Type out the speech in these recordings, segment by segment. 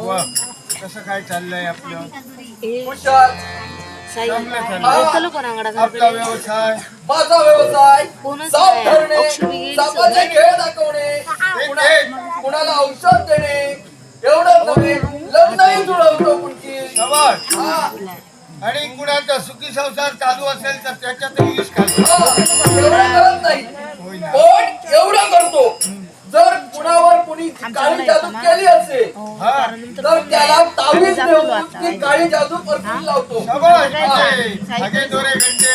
वा कसं काय चाललंय आपलं? हुशार. चांगलं चाललंय. आपला व्यवसाय माझा व्यवसाय कोणच साप नाही. धरणे, अक्षुभी गेली सापाचे सगळी. खेळ दाखवणे, कुणाला औषध देणे, एवढं नव्हे लग्नही जुळवतो कुणकी. शाबास. हा, आणि कुणाचा सुखी संसार चालू असेल तर त्याच्यातही विष घालतो. हा, एवढं करत नाही होय ना. पण एवढं करतो जर कुणावर कुणी काळी जादू केली असेल हा तर त्याला तावीज देऊन ती काळी जादू परतून लावतो. शाबास. हा. सगळे दोरे घंटे.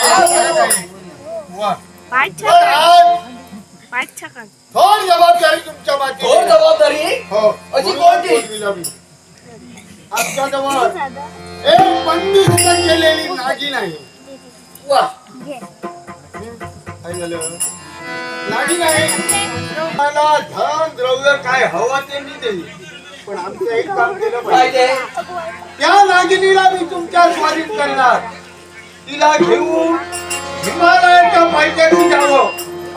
वा पाय पण आज छकन थोड जबाबदारी तुमच्या मागे. थोर जबाबदारी हो अशी कोणती? आमच्या जवळ एक बंदिस्त केलेली नागिन आहे. वा, काय झालं? नागिन आहे. मला धन द्रव्य काय हवं ते मी देईन, पण आमचं एक काम केलं पाहिजे. पाहिजे त्या नागिनीला मी तुमच्या स्वाधीन करणार. तिला घेऊन हिमालयाच्या पायथ्याशी जावं.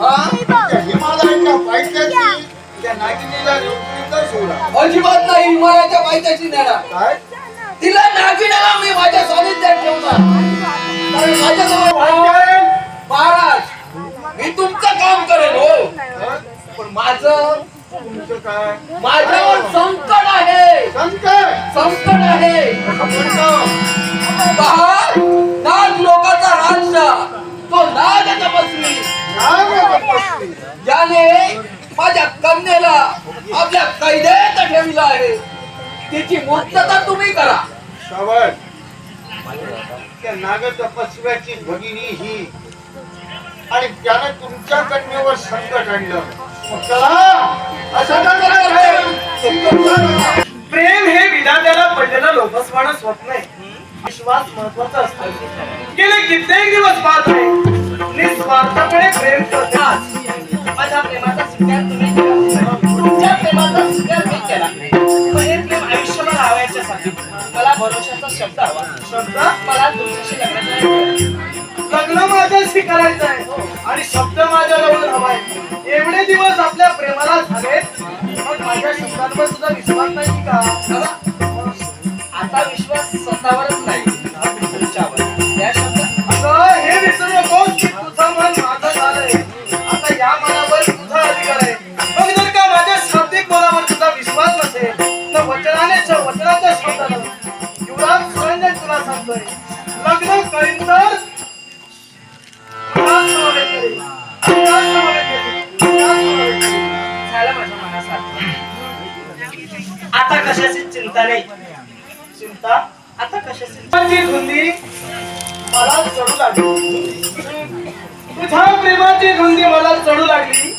हा, त्या हिमालयाच्या पायथ्याशी त्या नागिनीला घेऊन तिथं सोडा. अजिबात नाही हिमालयाच्या पायथ्याशी नेणार. काय? तिला नागिनाला मी माझ्या सानिध्यात ठेवणार. कारण माझ्याजवळ पाहिजे? महाराज मी तुमचं काम करेन हो, हं? पण माझं तुमचं काय? माझ्यावर संकट आहे. संकट आहे. पहा, नाग लोकांचा राजा तो नाग तपस्वी ज्याने माझ्या कन्येला आपल्या कैदेत ठेवलं आहे तिची मुक्तता तुम्ही करा. शाबास. त्या नाग तपस्व्याची भगिनी ही आणि त्यानं तुमच्या कन्येवर संकट आणलं. मग चला, असं का करायचं? प्रेम हे विधात्याला पडलेलं लोभसवाणं स्वप्न आहे. विश्वास महत्वाचा असतो. गेले कित्येक दिवस पाहत आहे निस्वार्थपणे प्रेम करतात. माझ्या प्रेमाचा स्वीकार तुम्ही केला, तुमच्या प्रेमाचा स्वीकार मी केला. पण हे प्रेम आयुष्यभर राहावयाच्यासाठी मला भरोशाचा शब्द हवा. शब्द मला तुमच्याशी लग्न करायचं. लग्न माझ्याशी करायचं आहे आणि शब्द माझ्या जवळ हवाय. एवढे दिवस आपल्या प्रेमाला झालेत, मग माझ्या शब्दांवर सुद्धा विश्वास नाही का? आता विश्वास स्वतःवरच नाही, तुमच्यावर. या शब्द अगं, हे विसरू नकोस की तुझं मन माझं झालंय. आता या मनावर तुझा अधिकार आहे. मग जर का माझ्या शाब्दिक मनावर तुझा विश्वास नसेल तर वचनाच्या शब्दानं युवराज सुरंजन तुला सांगतोय, लग्न करीन तर तुला समावेश करीन. तुला समावेश करीन. तुला समावेश करीन. झालं माझ्या मनासारखं. आता कशाची चिंता नाही. चिंता आता कशाची प्रेमाची धुंदी मला चढू लागली. तुझ्या प्रेमाची धुंदी मला चढू लागली.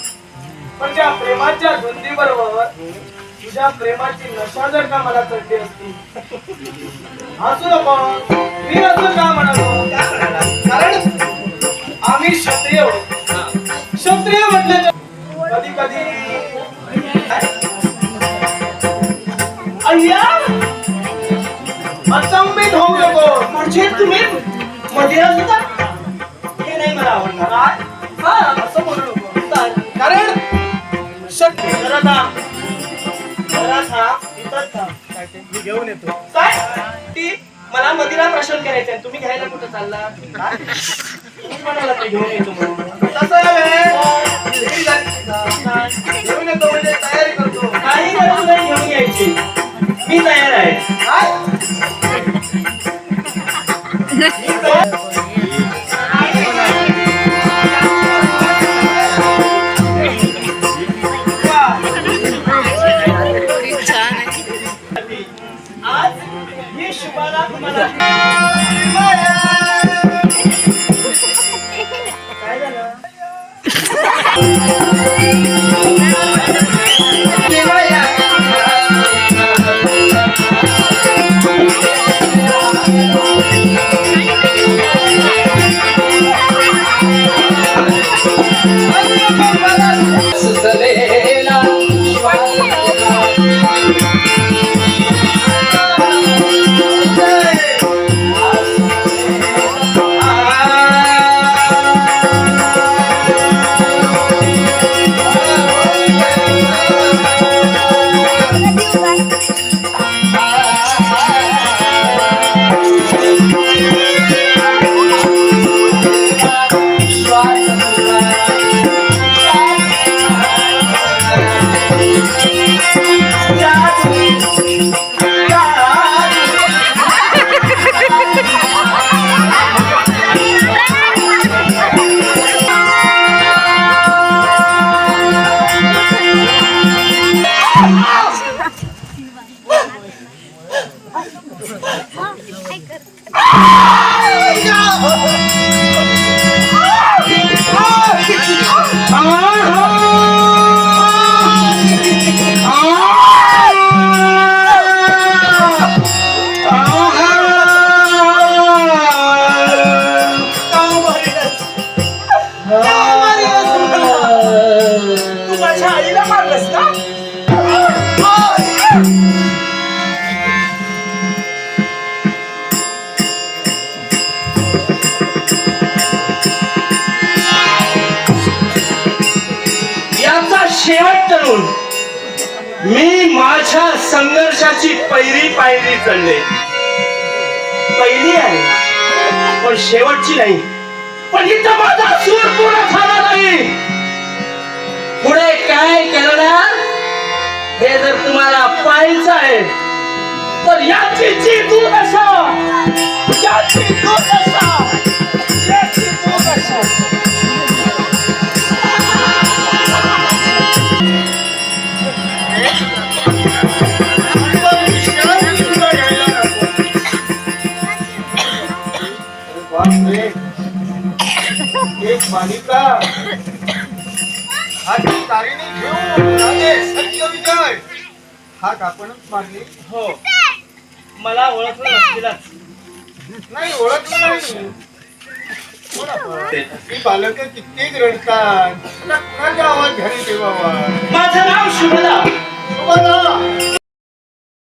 पण त्या प्रेमाच्या धुंदी बरोबर तुझ्या प्रेमाची नशा जर का मला चढली असती. हसू नको, मी असं का म्हणालो? का म्हणाला? कारण आम्ही क्षत्रिय आहोत. क्षत्रिय म्हटलं तर कधी कधी अय्या अचंबित होऊ नको. म्हणजे तुम्ही मध्ये असता? हे नाही मला आवडणार. काय? हा, असं बोलू नको. कारण शक्य जरा थांब. इथंच थांब. मी घेऊन येतो. काय? ती मला मदिरा प्राशन करायचंय. तुम्ही घ्यायला कुठं चालला? काय? तुम्ही म्हणाला ते घेऊन येतो म्हणून. तसं नव्हे. घेऊन येतो म्हणजे तयारी करतो. काही गरज नाही घेऊन यायची. मी तयार आहे. काय? आज ही शुभाला तुम्हाला काय झालं? तू माझ्या आईला मारलंस ना? याचा शेवट करून मी माझ्या संघर्षाची पहिली पायरी चढले. पहिली आहे पण शेवटची नाही. पण इथं माझा सूर पूर्ण झाला नाही. पुढे काय करणार हे जर तुम्हाला पाहायचं आहे तर याची जी दुर्दशा, याची दुर्दशा, याची दुर्दशा. बापरे, एक मालिका हा तारीने घेऊन राजे सत्य विजय हाक आपणच मारली. हो, मला ओळखलं नसतीलच. नाही ओळखलं नाही. कोण आपण? ही बालक कित्येक रडतात. आता कुणाचा आवाज घरी ठेवावा? माझं नाव शुभदा.